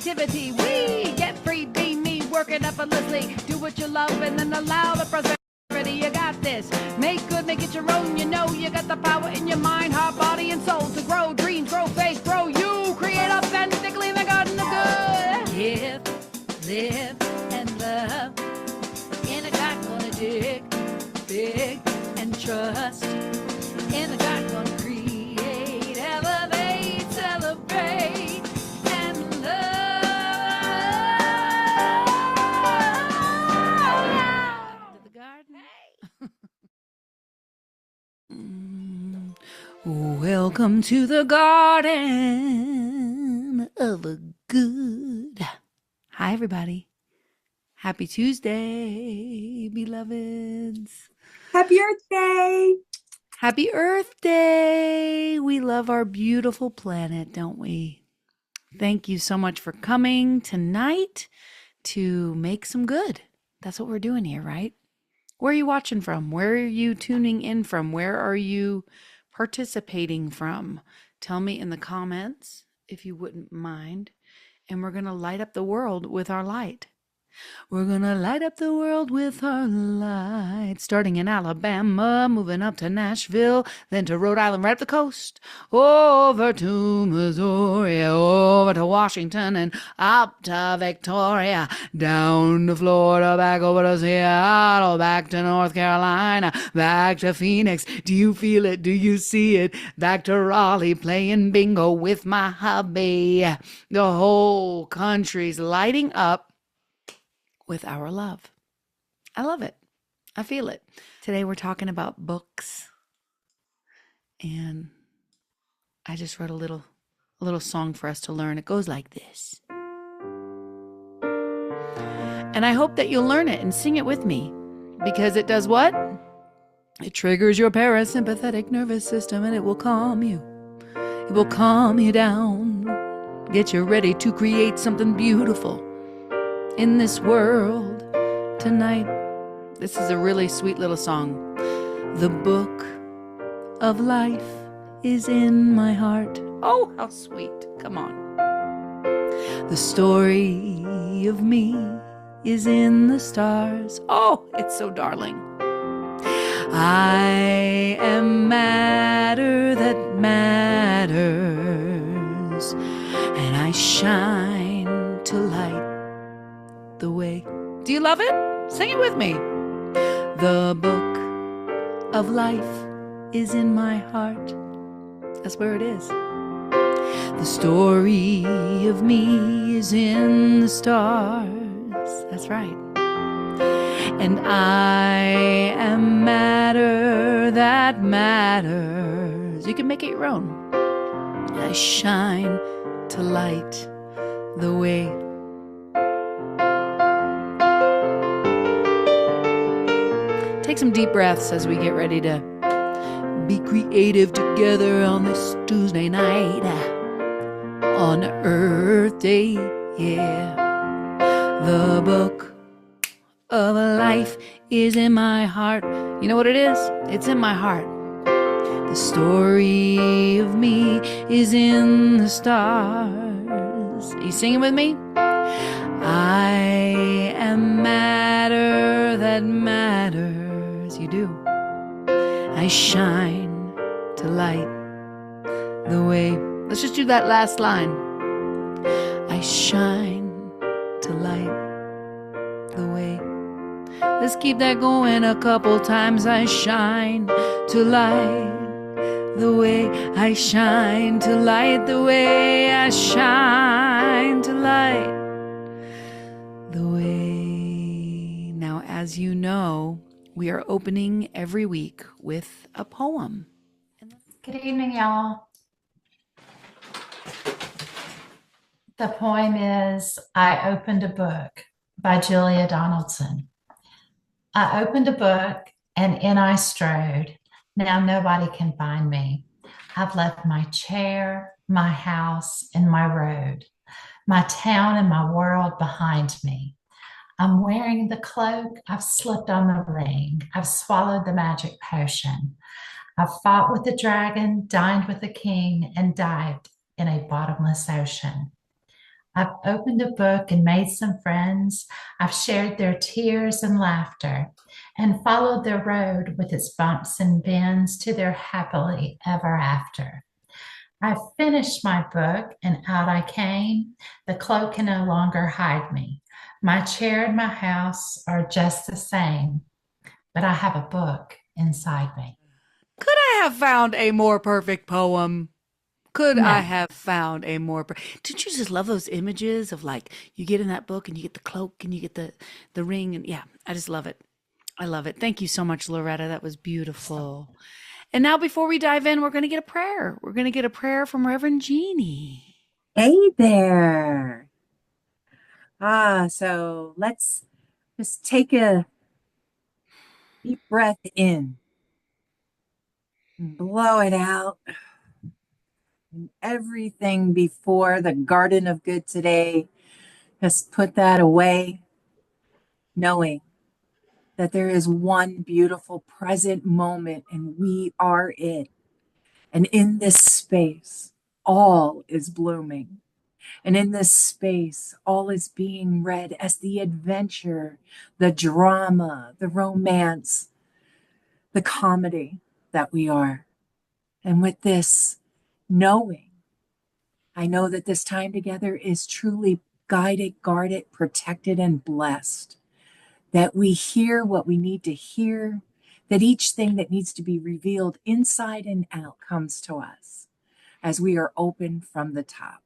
creativity. We get free, be me, work it effortlessly. Do what you love and then allow the prosperity. You got this. Make good, make it your own. You know you got the power in your mind, heart, body, and soul to grow dreams, grow faith, grow you. Create authentically in the garden of good. Live, and love. In a God gonna dig big and trust. In a God gonna create, elevate, celebrate, and love. To the garden. Welcome to the garden of good. Hi, everybody. Happy Tuesday, beloveds. Happy Earth Day. Happy Earth Day. We love our beautiful planet, don't we? Thank you so much for coming tonight to make some good. That's what we're doing here, right? Where are you watching from? Where are you tuning in from? Where are you participating from? Tell me in the comments if you wouldn't mind. And we're going to light up the world with our light. We're gonna light up the world with our light. Starting in Alabama, moving up to Nashville, then to Rhode Island, right up the coast, over to Missouri, over to Washington, and up to Victoria, down to Florida, back over to Seattle, back to North Carolina, back to Phoenix. Do you feel it? Do you see it? Back to Raleigh, playing bingo with my hubby. The whole country's lighting up with our love. I love it. I feel it. Today we're talking about books. And I just wrote a little song for us to learn. It goes like this. And I hope that you'll learn it and sing it with me. Because it does what? It triggers your parasympathetic nervous system and it will calm you. It will calm you down. Get you ready to create something beautiful in this world tonight. This is a really sweet little song. The book of life is in my heart. Oh, how sweet. Come on. The story of me is in the stars. Oh, it's so darling. I am matter that matters, and I shine to light the way. Do you love it? Sing it with me. The book of life is in my heart. That's where it is. The story of me is in the stars. That's right. And I am matter that matters. You can make it your own. I shine to light the way. Take some deep breaths as we get ready to be creative together on this Tuesday night. On Earth Day, yeah. The book of life is in my heart. You know what it is? It's in my heart. The story of me is in the stars. Are you singing with me? I am matter that matters. You do. I shine to light the way. Let's just do that last line. I shine to light the way. Let's keep that going a couple times. I shine to light the way. I shine to light the way. I shine to light the way. Now, as you know, we are opening every week with a poem. Good evening, y'all. The poem is I Opened a Book by Julia Donaldson. I opened a book and in I strode. Now nobody can find me. I've left my chair, my house, and my road, my town and my world behind me. I'm wearing the cloak, I've slipped on the ring, I've swallowed the magic potion. I've fought with the dragon, dined with the king, and dived in a bottomless ocean. I've opened a book and made some friends. I've shared their tears and laughter and followed their road with its bumps and bends to their happily ever after. I finished my book and out I came. The cloak can no longer hide me. My chair and my house are just the same, but I have a book inside me. Could I have found a more perfect poem? Could I No, have found a more? Didn't you just love those images of like you get in that book and you get the cloak and you get the ring and yeah, I just love it. I love it. Thank you so much, Loretta. That was beautiful. And now, before we dive in, we're going to get a prayer. We're going to get a prayer from Reverend Jeannie. Hey there. So let's just take a deep breath in and blow it out. And everything before the Garden of Good today, just put that away, knowing that there is one beautiful present moment and we are it. And in this space, all is blooming. And in this space, all is being read as the adventure, the drama, the romance, the comedy that we are. And with this knowing, I know that this time together is truly guided, guarded, protected, and blessed. That we hear what we need to hear, that each thing that needs to be revealed inside and out comes to us as we are open from the top.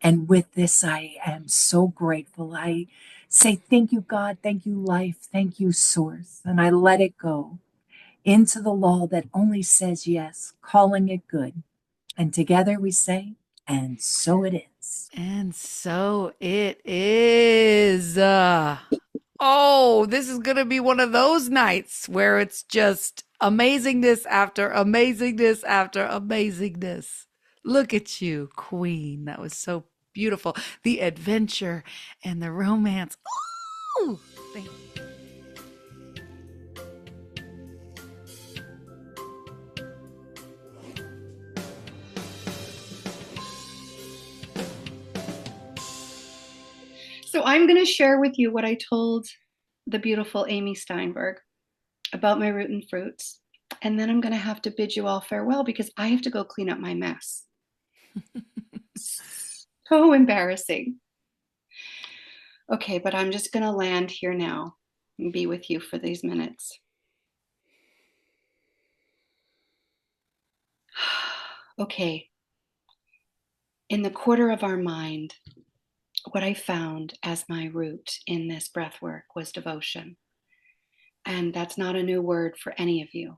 And with this, I am so grateful. I say, thank you, God. Thank you, life. Thank you, source. And I let it go into the law that only says yes, calling it good. And together we say, and so it is. And so it is. Oh, this is going to be one of those nights where it's just amazingness after amazingness after amazingness. Look at you, Queen. That was so beautiful. The adventure and the romance. Oh, thank you. So I'm going to share with you what I told the beautiful Amy Steinberg about my root and fruits. And then I'm going to have to bid you all farewell because I have to go clean up my mess. So embarrassing. Okay, but I'm just going to land here now and be with you for these minutes. Okay. In the quarter of our mind, what I found as my root in this breath work was devotion. And that's not a new word for any of you.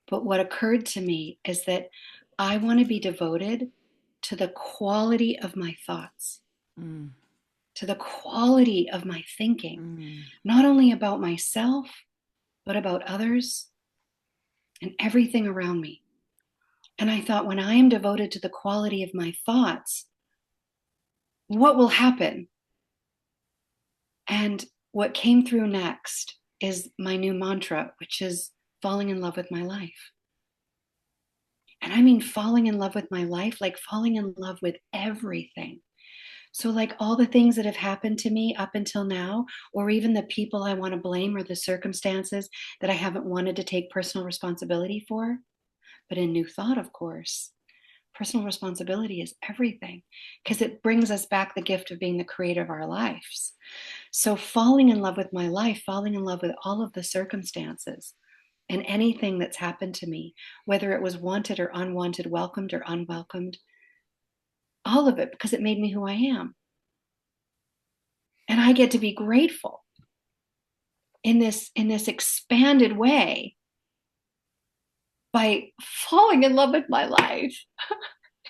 But what occurred to me is that I want to be devoted to the quality of my thoughts, to the quality of my thinking, not only about myself, but about others and everything around me. And I thought, when I am devoted to the quality of my thoughts, what will happen? And what came through next is my new mantra, which is falling in love with my life. And I mean falling in love with my life, like falling in love with everything. So like all the things that have happened to me up until now, or even the people I want to blame or the circumstances that I haven't wanted to take personal responsibility for. But in New Thought, of course, personal responsibility is everything because it brings us back the gift of being the creator of our lives. So falling in love with my life, falling in love with all of the circumstances and anything that's happened to me, whether it was wanted or unwanted, welcomed or unwelcomed, all of it, because it made me who I am. And I get to be grateful in this expanded way by falling in love with my life.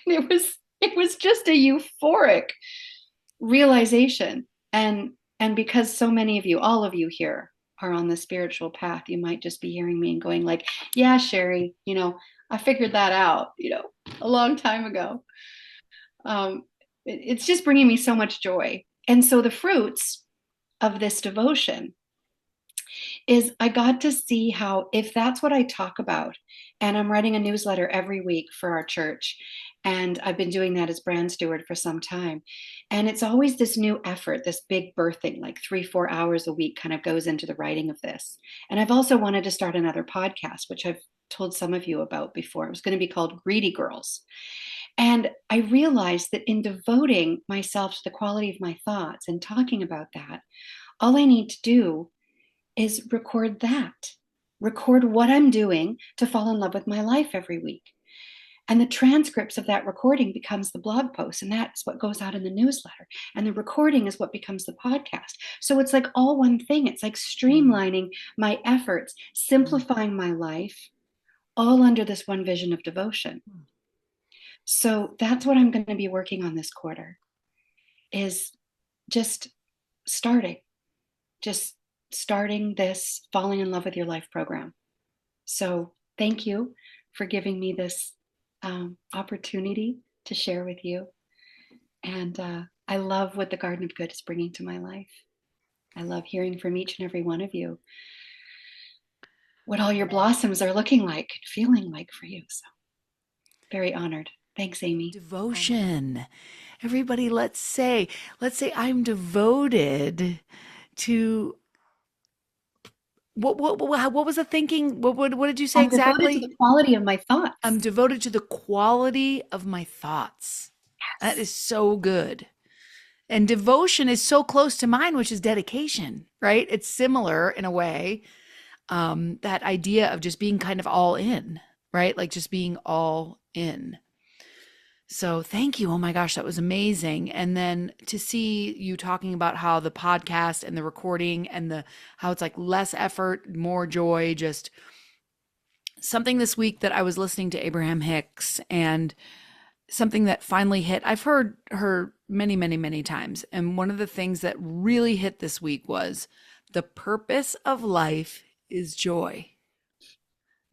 it was just a euphoric realization. And because so many of you, all of you here are on the spiritual path, you might just be hearing me and going like, yeah, Sherry, I figured that out, a long time ago. It's just bringing me so much joy. And so the fruits of this devotion is I got to see how, if that's what I talk about, and I'm writing a newsletter every week for our church, And I've been doing that as brand steward for some time. And it's always this new effort, this big birthing, like 3-4 hours a week kind of goes into the writing of this. And I've also wanted to start another podcast, which I've told some of you about before. It was going to be called Greedy Girls. And I realized that in devoting myself to the quality of my thoughts and talking about that, all I need to do is record that, record what I'm doing to fall in love with my life every week. And the transcripts of that recording becomes the blog post, and that's what goes out in the newsletter. And the recording is what becomes the podcast. So it's like all one thing. It's like streamlining my efforts, simplifying my life, all under this one vision of devotion. So that's what I'm going to be working on this quarter, is just starting this Falling in Love with Your Life program. So thank you for giving me this opportunity to share with you. And I love what the Garden of Good is bringing to my life. I love hearing from each and every one of you what all your blossoms are looking like, feeling like for you. So very honored. Thanks, Amy. Devotion. Everybody, let's say I'm devoted to what was the thinking? What did you say I'm exactly? devoted to the quality of my thoughts. I'm devoted to the quality of my thoughts. That is so good. And devotion is so close to mine, which is dedication, right? It's similar in a way. That idea of just being kind of all in, right? Like just being all in. So thank you. Oh my gosh, that was amazing. And then to see you talking about how the podcast and the recording and how it's like less effort, more joy, just something this week that I was listening to Abraham Hicks, and something that finally hit. I've heard her many, many, many times. And one of the things that really hit this week was the purpose of life is joy.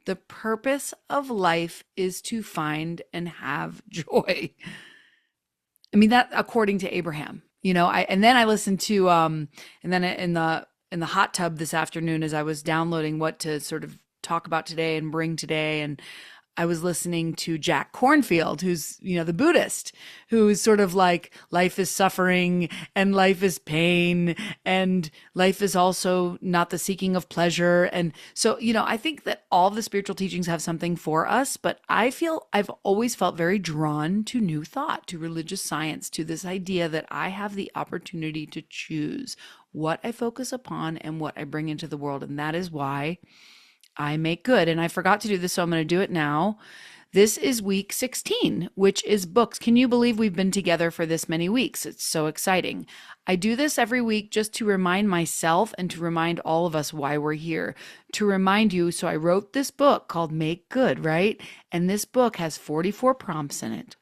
The purpose of life is to find and have joy. I mean, that according to Abraham, and then I listened to, and then in the hot tub this afternoon, as I was downloading what to sort of talk about today and bring today, and I was listening to Jack Kornfield, who's, the Buddhist, who's sort of like life is suffering and life is pain and life is also not the seeking of pleasure. And so, I think that all the spiritual teachings have something for us, but I've always felt very drawn to new thought, to religious science, to this idea that I have the opportunity to choose what I focus upon and what I bring into the world. And that is why I make good. And I forgot to do this, so I'm going to do it now. This is week 16, which is books. Can you believe we've been together for this many weeks? It's so exciting. I do this every week just to remind myself and to remind all of us why we're here. To remind you, so I wrote this book called Make Good, right? And this book has 44 prompts in it.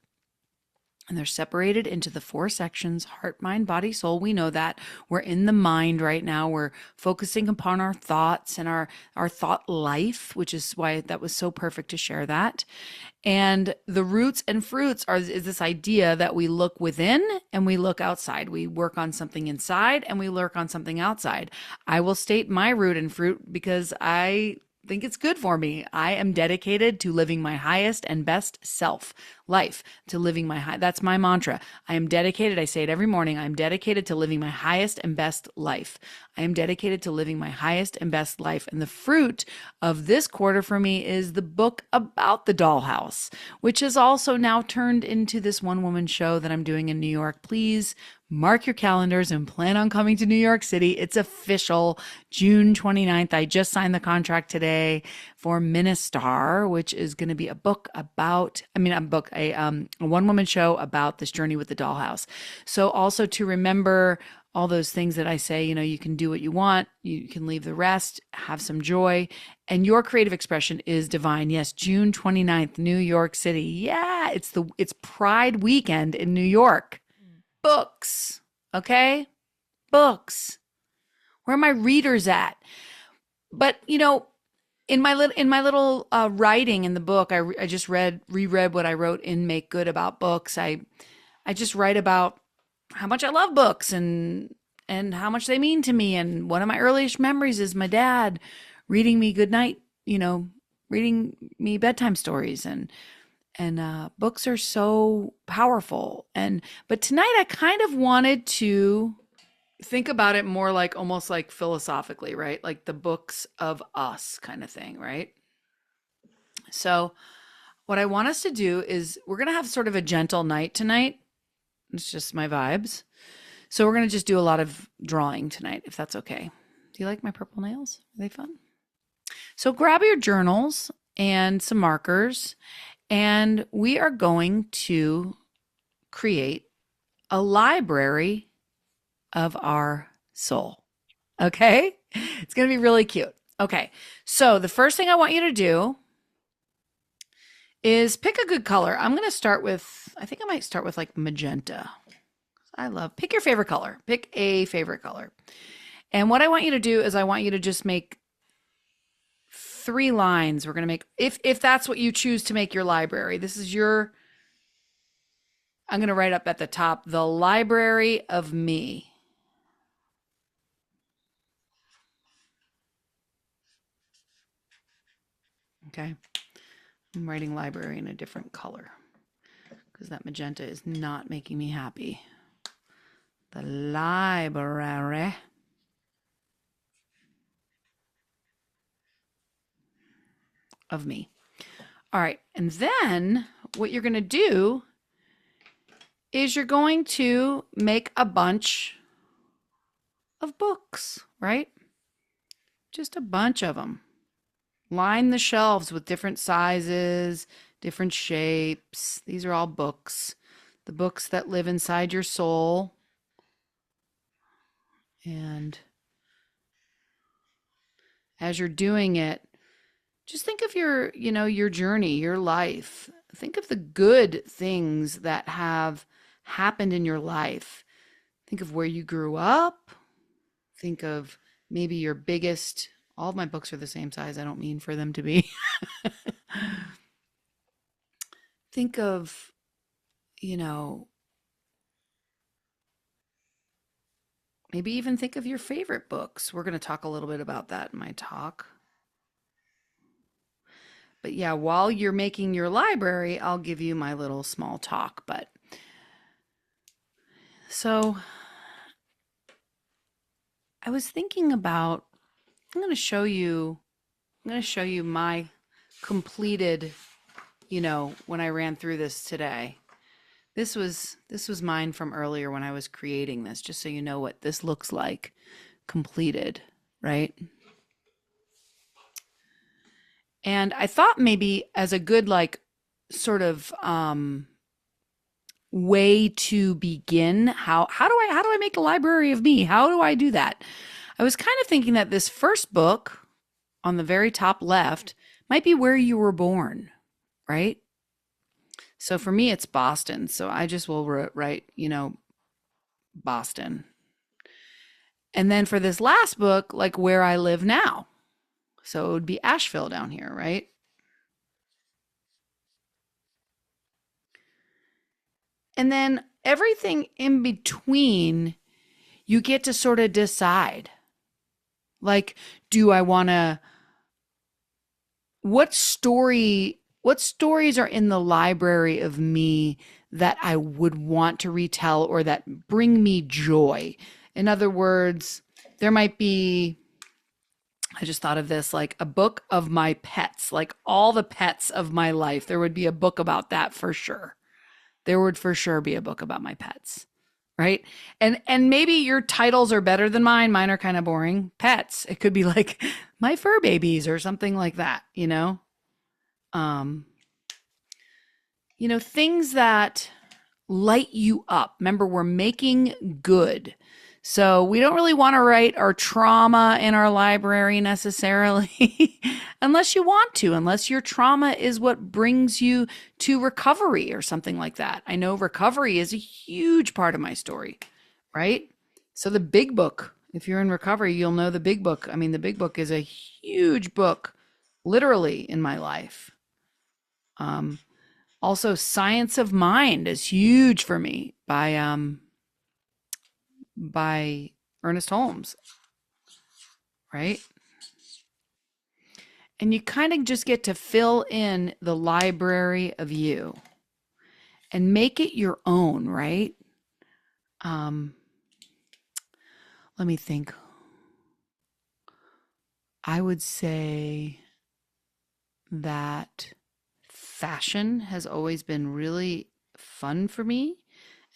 And they're separated into the 4 sections: heart, mind, body, soul. We know that. We're in the mind right now. We're focusing upon our thoughts and our thought life, which is why that was so perfect to share that. And the roots and fruits is this idea that we look within and we look outside. We work on something inside and we work on something outside. I will state my root and fruit because I think it's good for me. I am dedicated to living my highest and best self life, to living that's my mantra. I am dedicated. I say it every morning. I'm dedicated to living my highest and best life. I am dedicated to living my highest and best life. And the fruit of this quarter for me is the book about the dollhouse, which is also now turned into this one-woman show that I'm doing in New York. Please mark your calendars and plan on coming to New York City. It's official, June 29th. I just signed the contract today for Ministar, which is going to be a one-woman show about this journey with the dollhouse. So also to remember all those things that I say, you can do what you want, you can leave the rest, have some joy, and your creative expression is divine. Yes, June 29th, New York City. Yeah, it's Pride weekend in New York. Books, okay? Books. Where are my readers at? But, in my little writing in the book, I just reread what I wrote in Make Good about books. I just write about how much I love books and how much they mean to me. And one of my earliest memories is my dad reading me goodnight, reading me bedtime stories. And And books are so powerful. But tonight I kind of wanted to think about it more like almost like philosophically, right? Like the books of us kind of thing, right? So what I want us to do is we're going to have sort of a gentle night tonight. It's just my vibes. So we're going to just do a lot of drawing tonight, if that's okay. Do you like my purple nails? Are they fun? So grab your journals and some markers, and we are going to create a library of our soul. Okay? It's going to be really cute. Okay. So the first thing I want you to do is pick a good color. I'm going to start with, I think I might start with like magenta. Pick your favorite color. Pick a favorite color. And what I want you to do is I want you to just make 3 lines. We're going to make, if that's what you choose to make your library. This is your, I'm going to write up at the top, the library of me. Okay. I'm writing library in a different color because that magenta is not making me happy. The library of me. All right. And then what you're going to do is you're going to make a bunch of books, right? Just a bunch of them. Line the shelves with different sizes, different shapes. These are all books. The books that live inside your soul. And as you're doing it, just think of your, your journey, your life. Think of the good things that have happened in your life. Think of where you grew up. Think of maybe your biggest, all of my books are the same size. I don't mean for them to be. Think of, maybe even think of your favorite books. We're going to talk a little bit about that in my talk. But yeah, while you're making your library, I'll give you my little small talk. But so I was thinking about, I'm going to show you my completed, when I ran through this today. This was mine from earlier when I was creating this, just so you know what this looks like completed, right? And I thought maybe as a good sort of way to begin, how do I make a library of me? How do I do that? I was kind of thinking that this first book on the very top left might be where you were born, right? So for me, it's Boston. So I just will write, Boston. And then for this last book, like where I live now. So it would be Asheville down here, right? And then everything in between, you get to sort of decide. Like, do I want to, what stories are in the library of me that I would want to retell or that bring me joy? In other words, there might be, I just thought of this, like a book of my pets, like all the pets of my life. There would be a book about that for sure. There would for sure be a book about my pets, right? And maybe your titles are better than mine. Mine are kind of boring. Pets. It could be like my fur babies or something like that, things that light you up. Remember, we're making good. So we don't really want to write our trauma in our library necessarily, unless you want to, unless your trauma is what brings you to recovery or something like that. I know recovery is a huge part of my story, right? So the big book, if you're in recovery, you'll know the big book. I mean, the big book is a huge book, literally, in my life. Also, Science of Mind is huge for me by Ernest Holmes, right? And you kind of just get to fill in the library of you and make it your own, right? Um, let me think. I would say that fashion has always been really fun for me.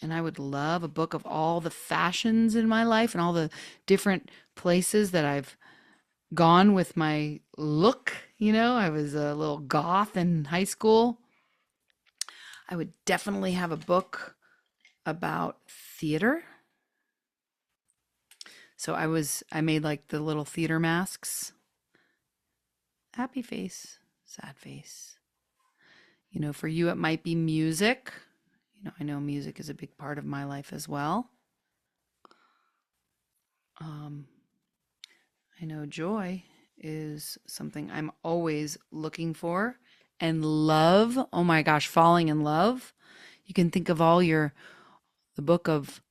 And I would love a book of all the fashions in my life and all the different places that I've gone with my look. You know, I was a little goth in high school. I would definitely have a book about theater. So I made like the little theater masks. Happy face, sad face. You know, for you, it might be music. You know, I know music is a big part of my life as well. I know joy is something I'm always looking for. And love, oh my gosh, falling in love. You can think of the book of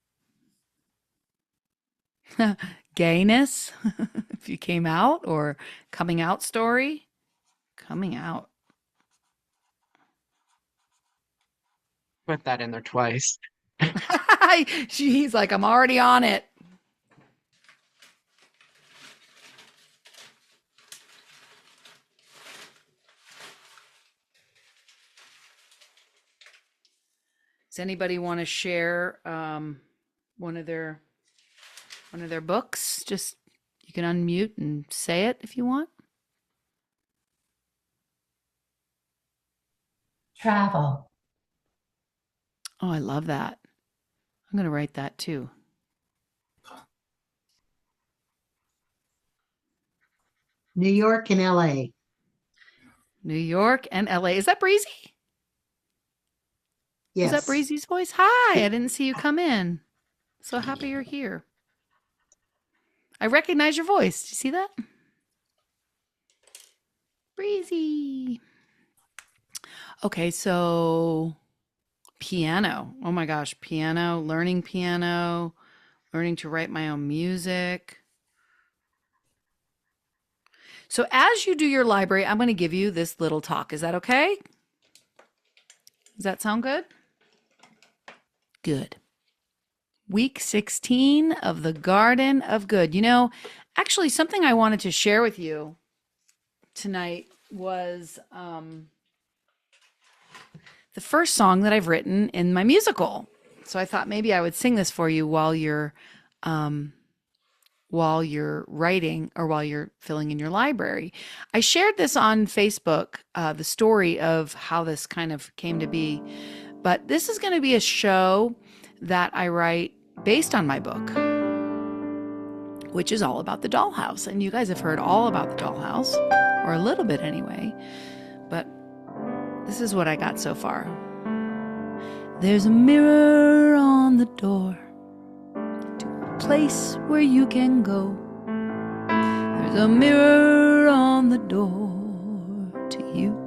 gayness, if you came out, or coming out story. Coming out. Put that in there twice. He's like, I'm already on it. Does anybody want to share one of their books? Just you can unmute and say it if you want. Travel. Oh, I love that. I'm going to write that too. New York and LA. New York and LA. Is that Breezy? Yes. Is that Breezy's voice? Hi, I didn't see you come in. So happy you're here. I recognize your voice. Do you see that? Breezy. Okay, so piano. Oh my gosh, piano, learning to write my own music. So as you do your library, I'm going to give you this little talk. Is that okay? Does that sound good? Good. Week 16 of the Garden of Good. You know, actually something I wanted to share with you tonight was the first song that I've written in my musical. So I thought maybe I would sing this for you while you're writing or while you're filling in your library. I shared this on Facebook, the story of how this kind of came to be. But this is going to be a show that I write based on my book, which is all about the dollhouse. And you guys have heard all about the dollhouse, or a little bit anyway. But this is what I got so far. There's a mirror on the door to a place where you can go. There's a mirror on the door to you.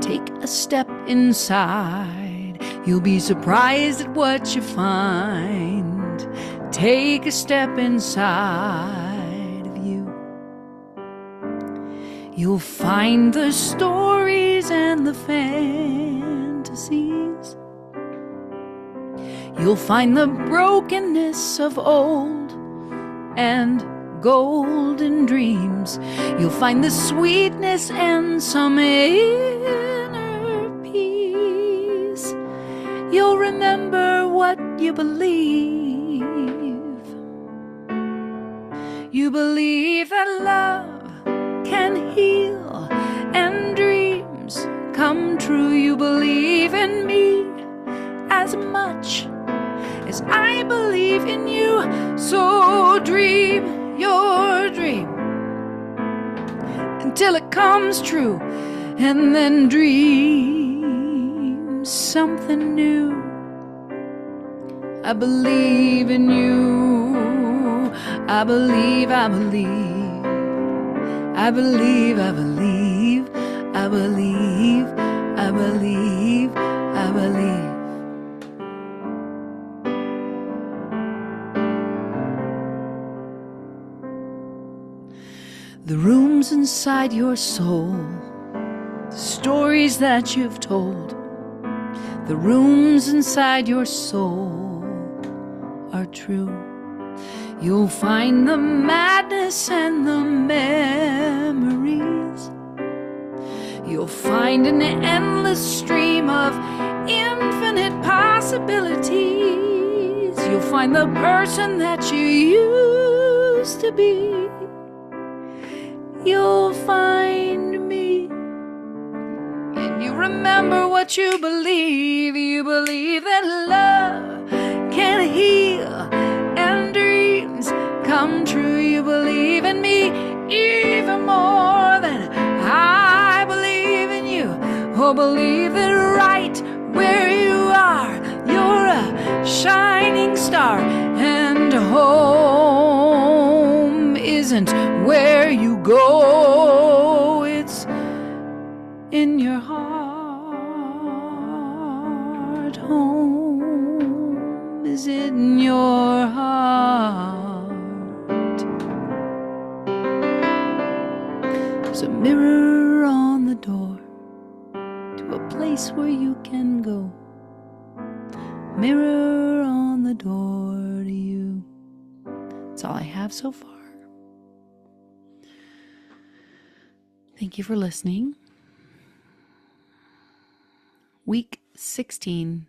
Take a step inside. You'll be surprised at what you find. Take a step inside of you. You'll find the stories and the fantasies. You'll find the brokenness of old and golden dreams. You'll find the sweetness and some inner peace. You'll remember what you believe. You believe that love can heal and dreams come true. You believe in me as much as I believe in you. So dream your dream until it comes true, and then dream something new. I believe in you. I believe, I believe. I believe, I believe. I believe, I believe, I believe. the rooms inside your soul, the stories that you've told, the rooms inside your soul are true. You'll find the madness and the memories. You'll find an endless stream of infinite possibilities. You'll find the person that you used to be. You'll find me. And you remember what you believe. You believe that love can heal and dreams come true. You believe in me even more than I believe in you. Oh, believe that right where you are, you're a shining star. And home isn't where you go, it's in your heart. Home is in your heart. There's a mirror on the door to a place where you can go. Mirror on the door to you. That's all I have so far. Thank you for listening. Week 16.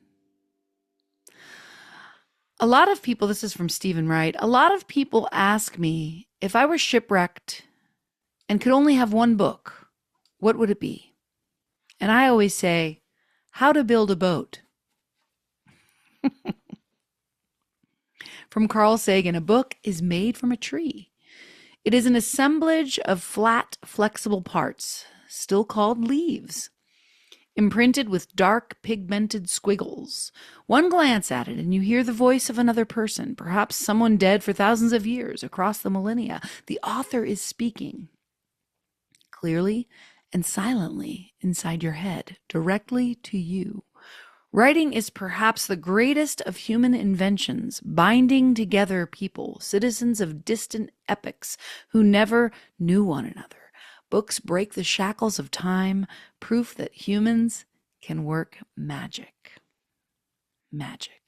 A lot of people, this is from Stephen Wright, a lot of people ask me, if I were shipwrecked and could only have one book, what would it be? And I always say, How to Build a Boat. From Carl Sagan, a book is made from a tree. It is an assemblage of flat, flexible parts, still called leaves, imprinted with dark, pigmented squiggles. One glance at it and you hear the voice of another person, perhaps someone dead for thousands of years across the millennia. The author is speaking clearly and silently inside your head, directly to you. Writing is perhaps the greatest of human inventions, binding together people, citizens of distant epochs who never knew one another. Books break the shackles of time, proof that humans can work magic. Magic.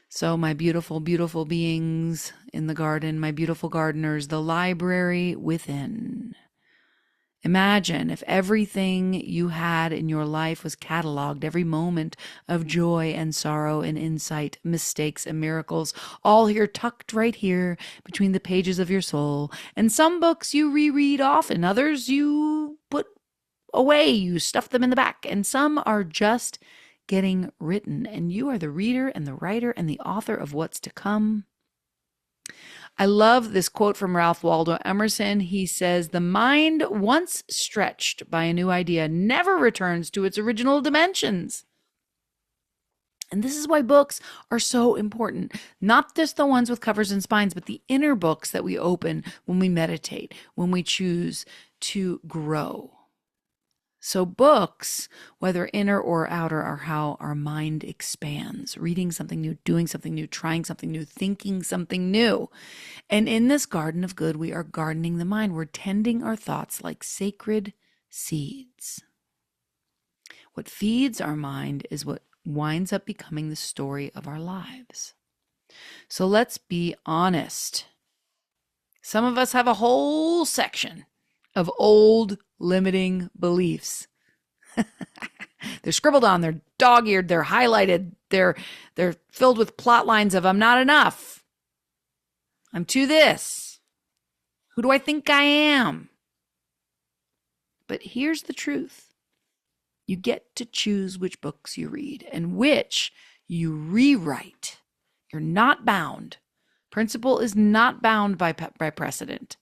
So my beautiful, beautiful beings in the garden, my beautiful gardeners, the library within. Imagine if everything you had in your life was cataloged, every moment of joy and sorrow and insight, mistakes and miracles, all here tucked right here between the pages of your soul. And some books you reread often, others you put away, you stuff them in the back, and some are just getting written, and you are the reader and the writer and the author of what's to come. I love this quote from Ralph Waldo Emerson. He says, "The mind once stretched by a new idea never returns to its original dimensions." And this is why books are so important. Not just the ones with covers and spines, but the inner books that we open when we meditate, when we choose to grow. So books, whether inner or outer, are how our mind expands. Reading something new, doing something new, trying something new, thinking something new. And in this garden of good, we are gardening the mind. We're tending our thoughts like sacred seeds. What feeds our mind is what winds up becoming the story of our lives. So let's be honest. Some of us have a whole section of old limiting beliefs. They're scribbled on, they're dog-eared, they're highlighted, they're filled with plot lines of I'm not enough. I'm too this. Who do I think I am? But here's the truth. You get to choose which books you read and which you rewrite. You're not bound. Principle is not bound by precedent.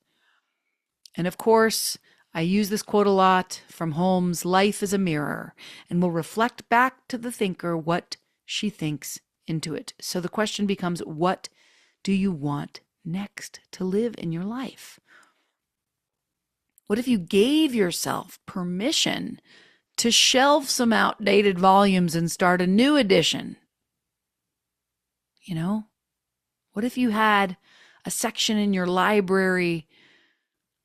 And of course, I use this quote a lot from Holmes, life is a mirror, and will reflect back to the thinker what she thinks into it. So the question becomes, what do you want next to live in your life? What if you gave yourself permission to shelve some outdated volumes and start a new edition? What if you had a section in your library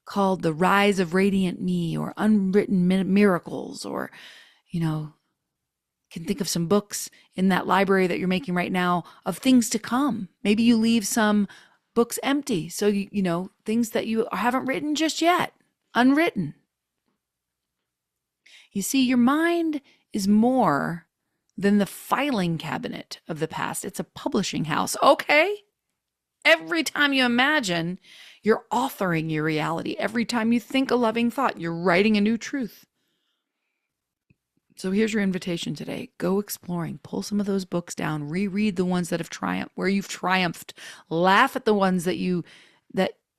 called The Rise of Radiant Me or Unwritten Miracles, or, you know, can think of some books in that library that you're making right now of things to come. Maybe you leave some books empty. So, you know, things that you haven't written just yet, unwritten. You see, your mind is more than the filing cabinet of the past. It's a publishing house. Okay. Every time you imagine, you're authoring your reality. Every time you think a loving thought, you're writing a new truth. So here's your invitation today. Go exploring. Pull some of those books down. Reread the ones that have triumphed, where you've triumphed. Laugh at the ones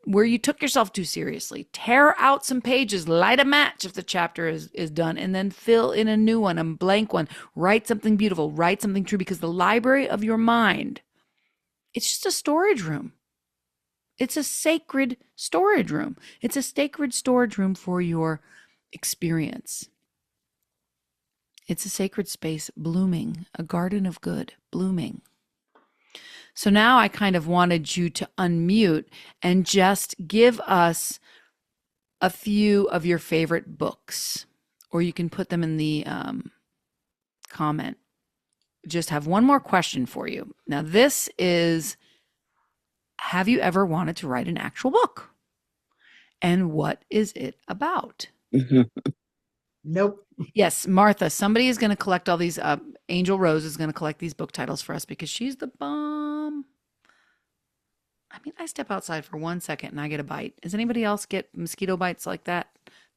where you took yourself too seriously. Tear out some pages. Light a match if the chapter is done, and then fill in a new one, a blank one. Write something beautiful. Write something true, because the library of your mind, it's just a storage room. It's a sacred storage room. It's a sacred storage room for your experience. It's a sacred space blooming, a garden of good blooming. So now I kind of wanted you to unmute and just give us a few of your favorite books, or you can put them in the comment. Just have one more question for you. Now, this is, have you ever wanted to write an actual book? And what is it about? Nope. Yes, Martha, somebody is going to collect all these. Angel Rose is going to collect these book titles for us because she's the bomb. I mean, I step outside for 1 second and I get a bite. Does anybody else get mosquito bites like that?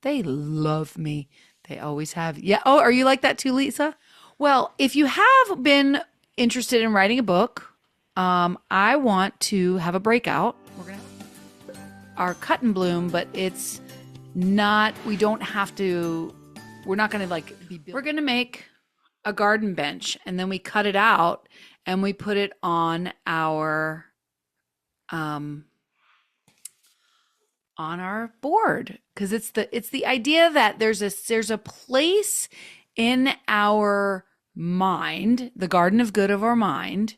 They love me. They always have. Yeah. Oh, are you like that too, Lisa? Well, if you have been interested in writing a book, I want to have a breakout. We're going to have our cut and bloom, but it's not, we don't have to, we're not going to like be, we're going to make a garden bench, and then we cut it out and we put it on our board, because it's the idea that there's a place in our mind, the garden of good of our mind,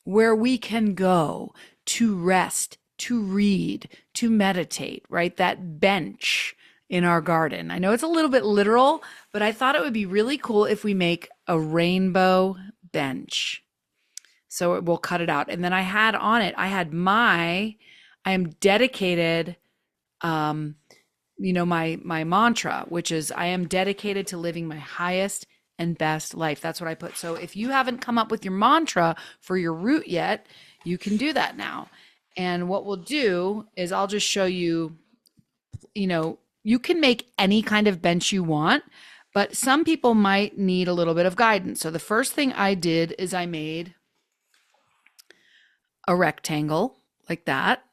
where we can go to rest, to read, to meditate, right? That bench in our garden. I know it's a little bit literal, but I thought it would be really cool if we make a rainbow bench. So we'll cut it out. And then I had on it, I am dedicated, my mantra, which is, I am dedicated to living my highest and best life. That's what I put. So if you haven't come up with your mantra for your root yet, you can do that now. And what we'll do is I'll just show you, you can make any kind of bench you want, but some people might need a little bit of guidance. So the first thing I did is I made a rectangle like that.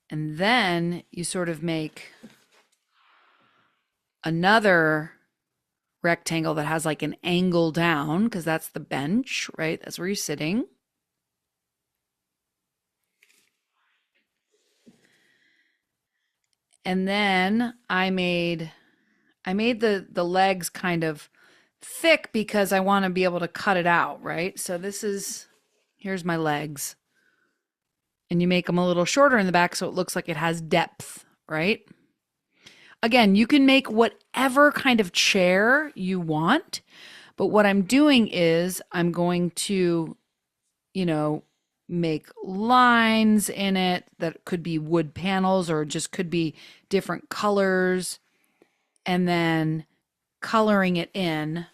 And then you sort of make another rectangle that has like an angle down, because that's the bench, right? That's where you're sitting. And then I made the legs kind of thick because I want to be able to cut it out, right? So here's my legs. And you make them a little shorter in the back so it looks like it has depth, right? Again, you can make whatever kind of chair you want, but what I'm doing is I'm going to, make lines in it that could be wood panels or just could be different colors, and then coloring it in.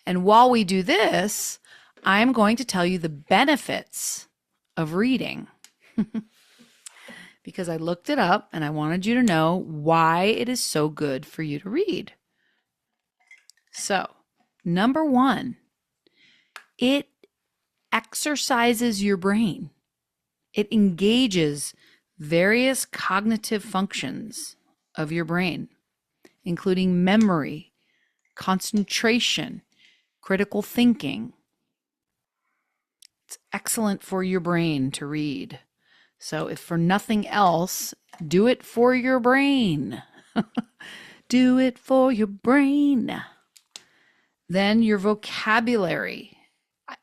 And while we do this, I'm going to tell you the benefits of reading because I looked it up and I wanted you to know why it is so good for you to read. So, number one, it exercises your brain. It engages various cognitive functions of your brain, including memory, concentration, critical thinking. It's excellent for your brain to read. So if for nothing else, do it for your brain. Do it for your brain. Then your vocabulary.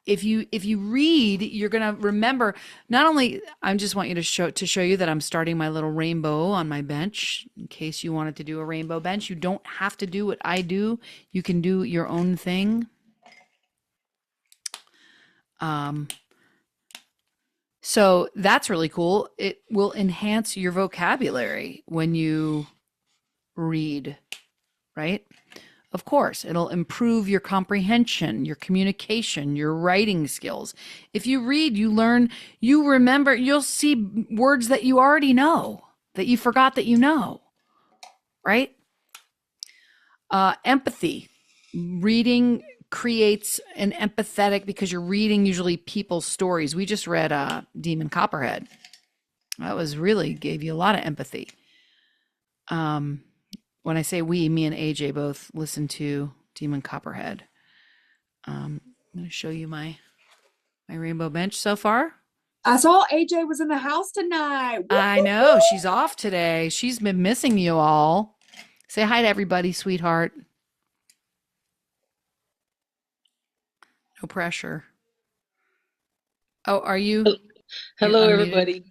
if you read, you're going to remember. Not only, I just want you to show you that I'm starting my little rainbow on my bench in case you wanted to do a rainbow bench. You don't have to do what I do. You can do your own thing. So that's really cool. It will enhance your vocabulary when you read, right? Of course, it'll improve your comprehension, your communication, your writing skills. If you read, you learn, you remember, you'll see words that you already know, that you forgot that you know, right? Empathy. Reading creates an empathetic, because you're reading usually people's stories. We just read Demon Copperhead. That was really gave you a lot of empathy. When I say we, me and AJ both listened to Demon Copperhead. I'm going to show you my rainbow bench so far. I saw AJ was in the house tonight. I know, she's off today. She's been missing you all. Say hi to everybody, sweetheart. No pressure. Oh, are you? Hello, You're unmuted. everybody.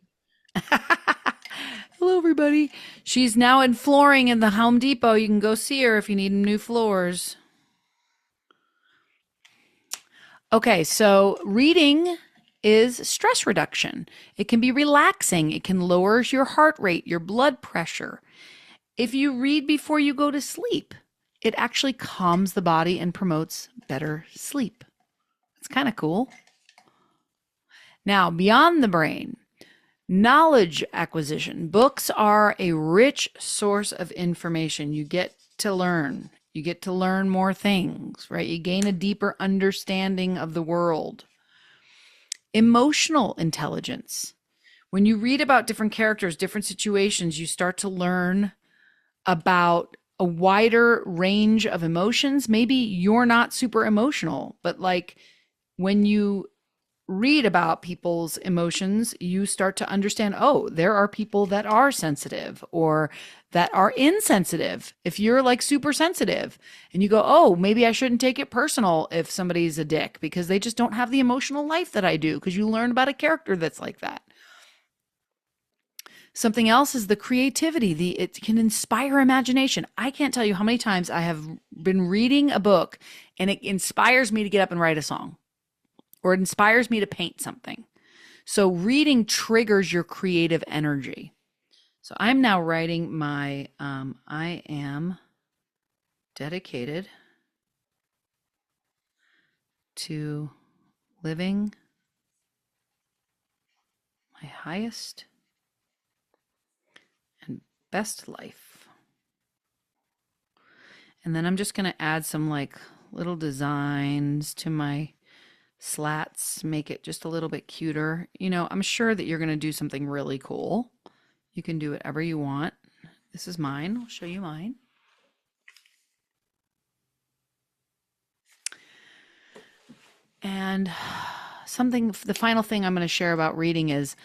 Hello, everybody. She's now in flooring in the Home Depot. You can go see her if you need new floors. Okay, so reading is stress reduction. It can be relaxing. It can lower your heart rate, your blood pressure. If you read before you go to sleep, it actually calms the body and promotes better sleep. It's kind of cool. Now, beyond the brain, knowledge acquisition. Books are a rich source of information. You get to learn. You get to learn more things, right? You gain a deeper understanding of the world. Emotional intelligence. When you read about different characters, different situations, you start to learn about a wider range of emotions. Maybe you're not super emotional, but like when you read about people's emotions, you start to understand, oh, there are people that are sensitive or that are insensitive. If you're like super sensitive and you go, oh, maybe I shouldn't take it personal if somebody's a dick because they just don't have the emotional life that I do, because you learn about a character that's like that. Something else is the creativity. It can inspire imagination. I can't tell you how many times I have been reading a book and it inspires me to get up and write a song, or it inspires me to paint something. So reading triggers your creative energy. So I'm now writing my, I am dedicated to living my highest and best life. And then I'm just going to add some like little designs to my slats, make it just a little bit cuter. You know, I'm sure that you're going to do something really cool. You can do whatever you want. This is mine. I'll show you mine. And the final thing I'm going to share about reading is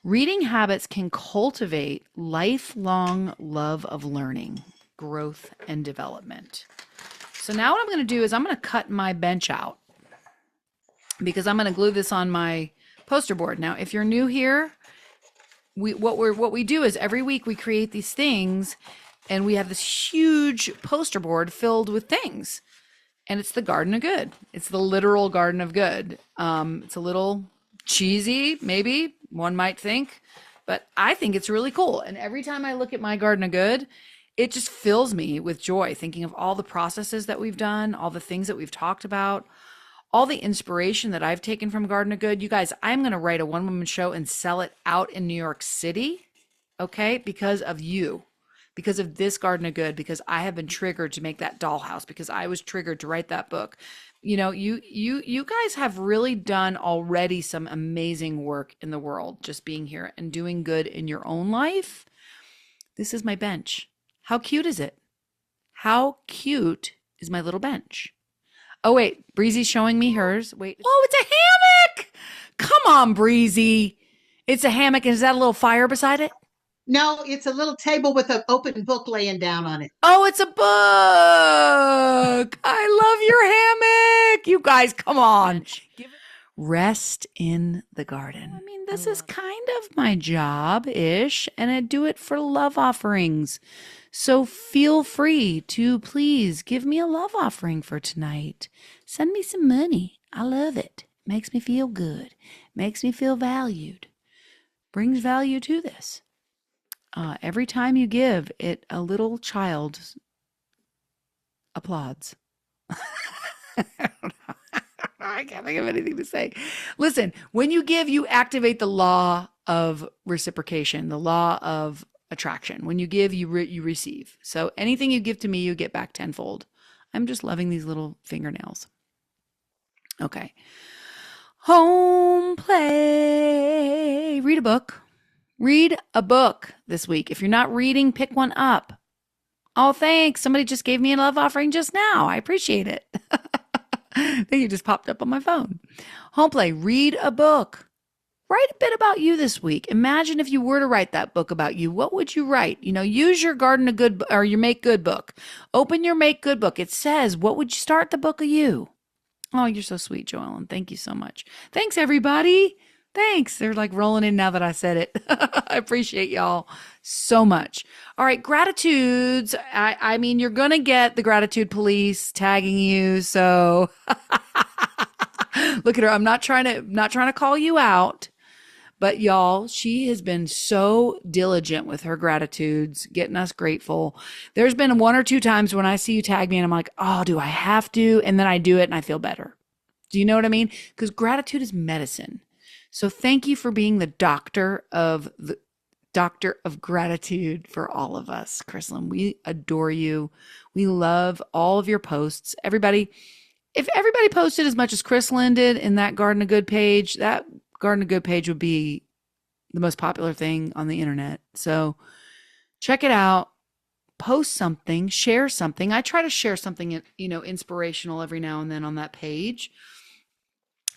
reading habits can cultivate lifelong love of learning, growth, and development. So now what I'm going to do is I'm going to cut my bench out, because I'm going to glue this on my poster board. Now, if you're new here, what we do is every week we create these things, and we have this huge poster board filled with things. And it's the Garden of Good. It's the literal Garden of Good. It's a little cheesy, maybe one might think, but I think it's really cool. And every time I look at my Garden of Good, it just fills me with joy, thinking of all the processes that we've done, all the things that we've talked about, all the inspiration that I've taken from Garden of Good. You guys, I'm going to write a one-woman show and sell it out in New York City, okay? Because of you, because of this Garden of Good, because I have been triggered to make that dollhouse, because I was triggered to write that book. You know, you guys have really done already some amazing work in the world, just being here and doing good in your own life. This is my bench. How cute is it? How cute is my little bench? Oh, wait, Breezy's showing me hers. Wait. Oh, it's a hammock. Come on, Breezy. It's a hammock. And is that a little fire beside it? No, it's a little table with an open book laying down on it. Oh, it's a book. I love your hammock. You guys, come on. Rest in the garden. I mean, this is kind of my job-ish, and I do it for love offerings. So feel free to please give me a love offering for tonight. Send me some money. I love it. Makes me feel good. Makes me feel valued. Brings value to this. Every time you give, it a little child applauds. I can't think of anything to say. Listen, when you give, you activate the law of reciprocation, the law of attraction. When you give, you receive. So anything you give to me, you get back tenfold. I'm just loving these little fingernails. Okay. Home play. Read a book. Read a book this week. If you're not reading, pick one up. Oh, thanks. Somebody just gave me a love offering just now. I appreciate it. I think it just popped up on my phone. Home play. Read a book. Write a bit about you this week. Imagine if you were to write that book about you. What would you write? Use your Garden of Good or your Make Good book. Open your Make Good book. It says, what would you start the book of you? Oh, you're so sweet, Joellen. Thank you so much. Thanks, everybody. Thanks. They're like rolling in now that I said it. I appreciate y'all so much. All right, gratitudes. I mean, you're going to get the gratitude police tagging you. So look at her. I'm not trying to call you out, but y'all, she has been so diligent with her gratitudes, getting us grateful. There's been 1 or 2 times when I see you tag me and I'm like, oh, do I have to? And then I do it and I feel better. Do you know what I mean? Because gratitude is medicine. So thank you for being the doctor of gratitude for all of us, Chrislyn. We adore you. We love all of your posts. Everybody, if everybody posted as much as Chrislyn did in that Garden of Good page, that Garden of Good page would be the most popular thing on the internet. So check it out. Post something, share something. I try to share something, inspirational every now and then on that page.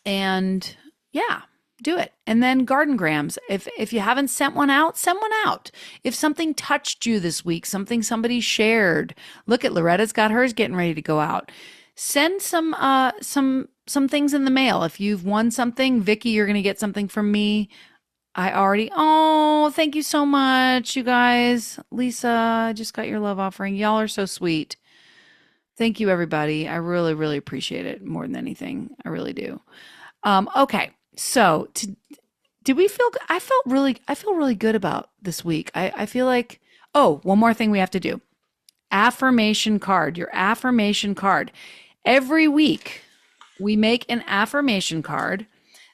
And yeah, do it. And then Gardengrams. If you haven't sent one out, send one out. If something touched you this week, something somebody shared. Look at Loretta's got hers getting ready to go out. Send some things in the mail. If you've won something, Vicky, you're going to get something from me. Thank you so much, you guys. Lisa, I just got your love offering. Y'all are so sweet. Thank you, everybody. I really, really appreciate it more than anything. I really do. Okay. So did we feel, I feel really good about this week. I feel like, one more thing we have to do. Affirmation card, your affirmation card. Every week we make an affirmation card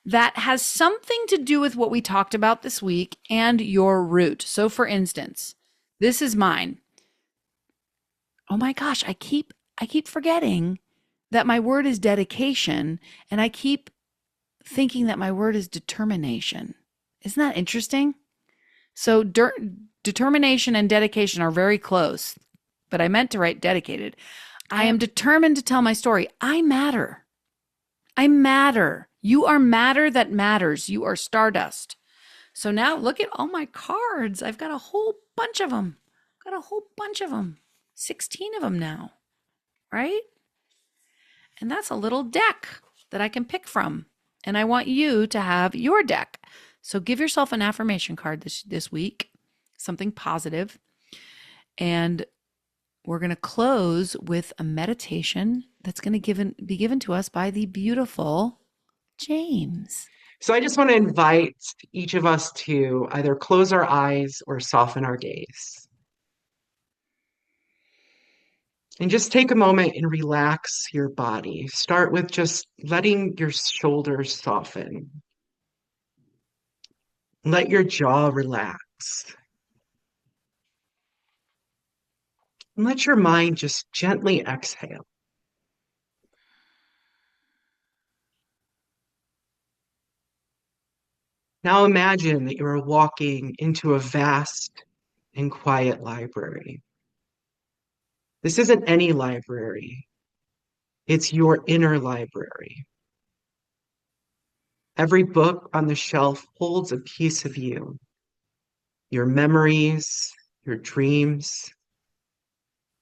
that has something to do with what we talked about this week and your root. So for instance, this is mine. Oh my gosh, I keep forgetting that my word is dedication, and I keep thinking that my word is determination. Isn't that interesting? So determination and dedication are very close, but I meant to write dedicated. I am determined to tell my story. I matter. I matter. You are matter that matters. You are stardust. So now look at all my cards. I've got a whole bunch of them. 16 of them now, right? And that's a little deck that I can pick from. And I want you to have your deck. So give yourself an affirmation card this week, something positive. And we're going to close with a meditation that's going to be given to us by the beautiful James. So I just want to invite each of us to either close our eyes or soften our gaze. And just take a moment and relax your body. Start with just letting your shoulders soften. Let your jaw relax. And let your mind just gently exhale. Now imagine that you are walking into a vast and quiet library. This isn't any library. It's your inner library. Every book on the shelf holds a piece of you, your memories, your dreams,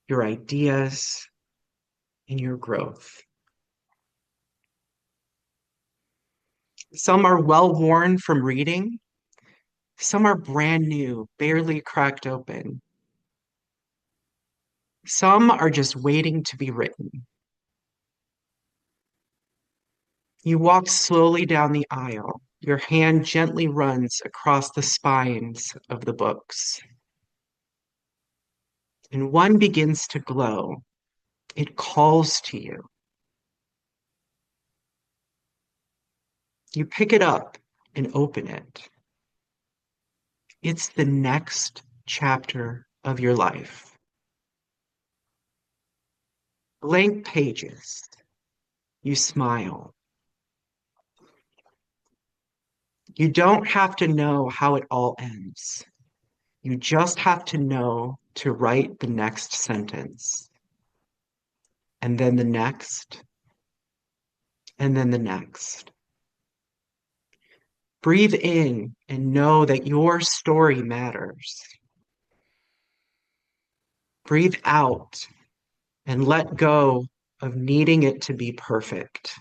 your ideas, and your growth. Some are well worn from reading. Some are brand new, barely cracked open. Some are just waiting to be written. You walk slowly down the aisle. Your hand gently runs across the spines of the books. And one begins to glow. It calls to you. You pick it up and open it. It's the next chapter of your life. Blank pages. You smile. You don't have to know how it all ends. You just have to know to write the next sentence. And then the next. And then the next. Breathe in and know that your story matters. Breathe out and let go of needing it to be perfect.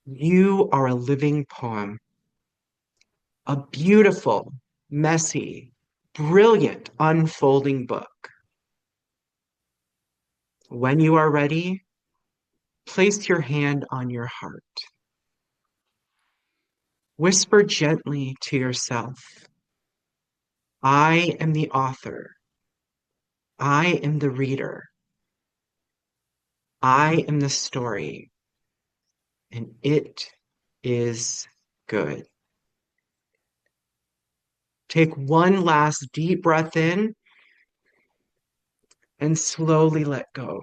You are a living poem, a beautiful, messy, brilliant, unfolding book. When you are ready, place your hand on your heart. Whisper gently to yourself, I am the author. I am the reader. I am the story, and it is good. Take one last deep breath in and slowly let go.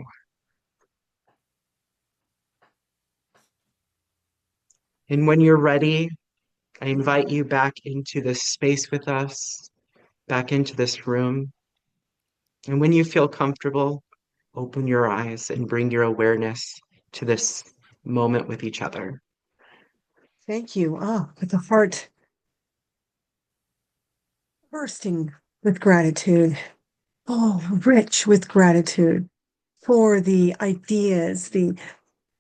And when you're ready, I invite you back into this space with us, back into this room. And when you feel comfortable, open your eyes and bring your awareness to this moment with each other. Thank you. With the heart bursting with gratitude. Rich with gratitude for the ideas, the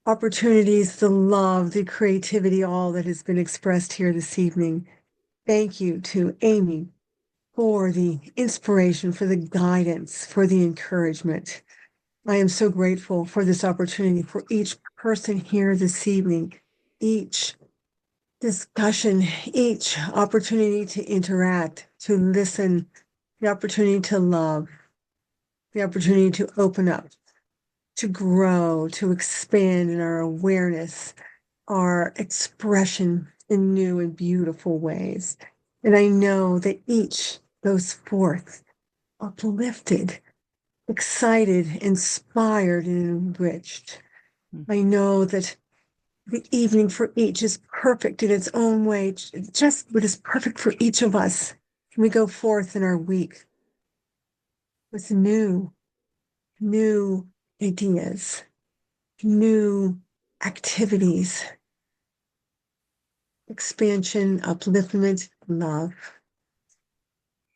opportunities, the love, the creativity, all that has been expressed here this evening. Thank you to Amy for the inspiration, for the guidance, for the encouragement. I am so grateful for this opportunity for each person here this evening, each discussion, each opportunity to interact, to listen, the opportunity to love, the opportunity to open up, to grow, to expand in our awareness, our expression in new and beautiful ways. And I know that each goes forth uplifted, excited, inspired, and enriched. I know that the evening for each is perfect in its own way, just what is perfect for each of us. We go forth in our week with new ideas, new activities, expansion, upliftment, love.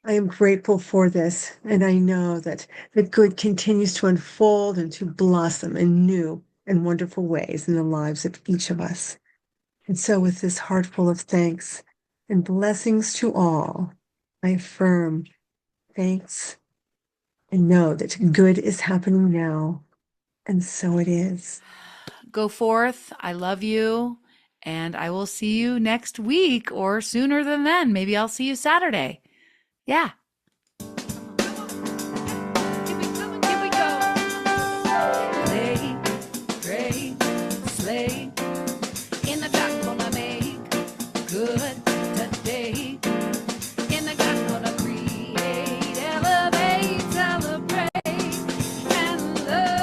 I am grateful for this, and I know that the good continues to unfold and to blossom in new and wonderful ways in the lives of each of us. And so with this heart full of thanks and blessings to all, I affirm thanks and know that good is happening now. And so it is. Go forth. I love you. And I will see you next week or sooner than then. Maybe I'll see you Saturday. Yeah. Here we go. Play, pray, slay. In the dark, gonna make good today. In the dark, gonna create, elevate, celebrate, and love.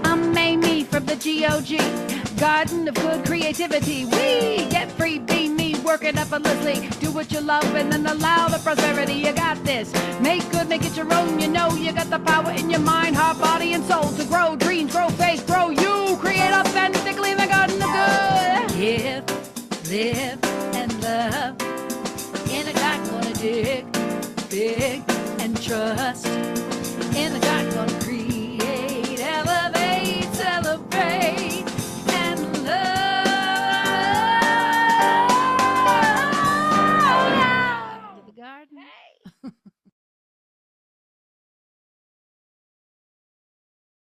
I'm Amy from the GOG, Garden of Good Creativity. We get free, be me, working effortlessly. Do what you love and then allow the prosperity. You got this. Make good, make it your own. You know you got the power in your mind, heart, body, and soul to grow dreams, grow faith, grow you. Create authentically in the garden of good. Give, live, and love. In a dark, gonna dig big and trust.